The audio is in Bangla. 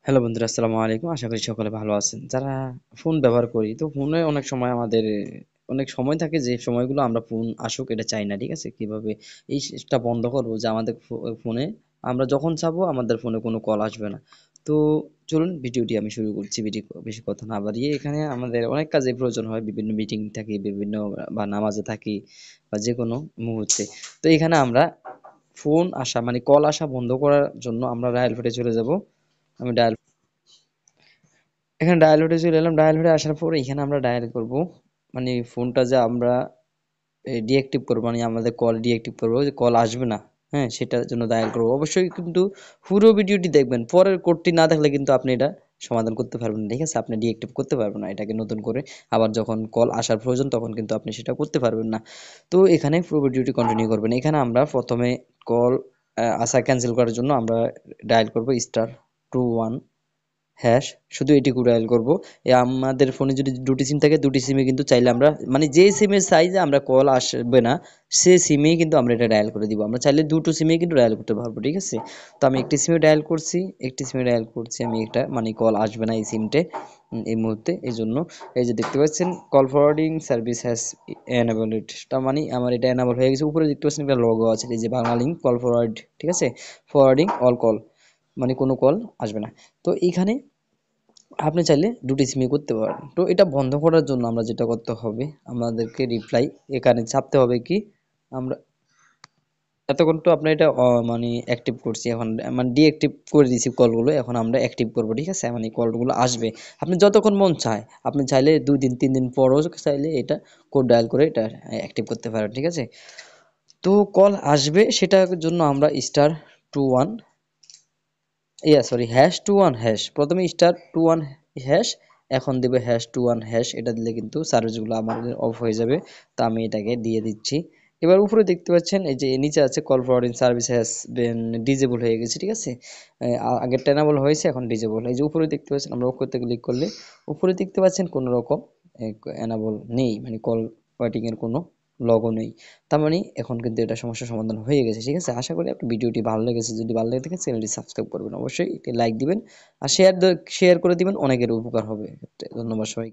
হ্যালো বন্ধুরা, আসসালামু আলাইকুম। আশা করি সকলে ভালো আছেন। যারা ফোন ব্যবহার করি, তো ফোনে অনেক সময় আমাদের অনেক সময় থাকে যে সময়গুলো আমরা ফোন আসুক এটা চাই না, ঠিক আছে? কিভাবে এই জিনিসটা বন্ধ করবো যে আমাদের ফোনে আমরা যখন চাবো আমাদের ফোনে কোনো কল আসবে না। তো চলুন ভিডিওটি আমি শুরু করছি। ভিডিও বেশি কথা না বাড়িয়ে, এখানে আমাদের অনেক কাজে প্রয়োজন হয়, বিভিন্ন মিটিং থাকি, বিভিন্ন বা নামাজে থাকি বা যে কোনো মুহূর্তে। তো এখানে আমরা ফোন আসা মানে কল আসা বন্ধ করার জন্য আমরা ডায়াল ফোরে চলে যাব। আমি ডায়াল এখানে ডায়াল হোডে চলে এলাম। ডায়াল হোডে আসার পর এখানে আমরা ডায়াল করব, মানে ফোনটা যে আমরা ডিঅ্যাক্টিভ করবো, মানে আমাদের কল ডিঅ্যাক্টিভ করবো, যে কল আসবে না, হ্যাঁ, সেটার জন্য ডায়াল করবো। অবশ্যই কিন্তু পুরো ভিডিওটি দেখবেন, পরের কোডটি না দেখলে কিন্তু আপনি এটা সমাধান করতে পারবেন না, ঠিক আছে? আপনি ডিঅ্যাক্টিভ করতে পারবেন না এটাকে নতুন করে। আবার যখন কল আসার প্রয়োজন তখন কিন্তু আপনি সেটা করতে পারবেন না। তো এখানে পুরো ভিডিওটি কন্টিনিউ করবেন। এখানে আমরা প্রথমে কল আসা ক্যান্সেল করার জন্য আমরা ডায়াল করব *21# শুধু এটিকু ডায়াল করব। আমাদের ফোনে যদি দুটি সিম থাকে, দুটি সিমে কিন্তু চাইলে আমরা মানে যে সিমের সাইজে আমরা কল আসবে না সে সিমেই কিন্তু আমরা এটা ডায়াল করে দিব। আমরা চাইলে দুটো সিমেই কিন্তু ডায়াল করতে পারবো, ঠিক আছে? তো আমি একটি সিমে ডায়াল করছি, আমি এটা মানে কল আসবে না এই সিমটে এই মুহূর্তে। এই জন্য এই যে দেখতে পাচ্ছেন call forwarding service has enabled, তার মানে আমার এটা এনাবল হয়ে গেছে। উপরে দেখতে পাচ্ছেন একটা লোগো আছে, এই যে বাংলা লিঙ্ক কল ফরওয়ার্ড, ঠিক আছে? ফরওয়ার্ডিং অল কল, মানে কোনো কল আসবে না। তো এইখানে আপনি চাইলে দুটি সিমই করতে পারেন। তো এটা বন্ধ করার জন্য আমরা যেটা করতে হবে, আমাদেরকে রিপ্লাই এখানে চাপতে হবে কি, আমরা এতক্ষণ তো আপনার এটা মানে অ্যাক্টিভ করছি, এখন মানে ডিঅ্যাক্টিভ করে দিয়েছি কলগুলো, এখন আমরা অ্যাক্টিভ করবো, ঠিক আছে? মানে কলগুলো আসবে, আপনি যতক্ষণ মন চায়, আপনি চাইলে 2 দিন 3 দিন পরও চাইলে এটা কোড ডায়াল করে এটা অ্যাক্টিভ করতে পারেন, ঠিক আছে? তো কল আসবে সেটার জন্য আমরা *21, সরি #21#, প্রথমে *21#, এখন দেবে #21#। এটা দিলে কিন্তু সার্ভিসগুলো আমাদের অফ হয়ে যাবে। তো আমি এটাকে দিয়ে দিচ্ছি। এবার উপরে দেখতে পাচ্ছেন এই যে নিচে আছে call forwarding service has been disable হয়ে গেছে, ঠিক আছে? আগে টেনাবল হয়েছে, এখন ডিজেবল। এই যে উপরে দেখতে পাচ্ছেন, আমরা উপরে ক্লিক করলে উপরে দেখতে পাচ্ছেন কোনো রকম এনাবল নেই, মানে কল ওয়েটিং এর কোনো লগও নেই। তার মানে এখন কিন্তু এটা সমস্যার সমাধান হয়ে গেছে, ঠিক আছে? আশা করি আপনার ভিডিওটি ভালো লেগেছে। যদি ভালো লেগে থাকে চ্যানেলটি সাবস্ক্রাইব করবেন, অবশ্যই একটি লাইক দিবেন আর শেয়ার করে দিবেন, অনেকের উপকার হবে। ধন্যবাদ সবাই।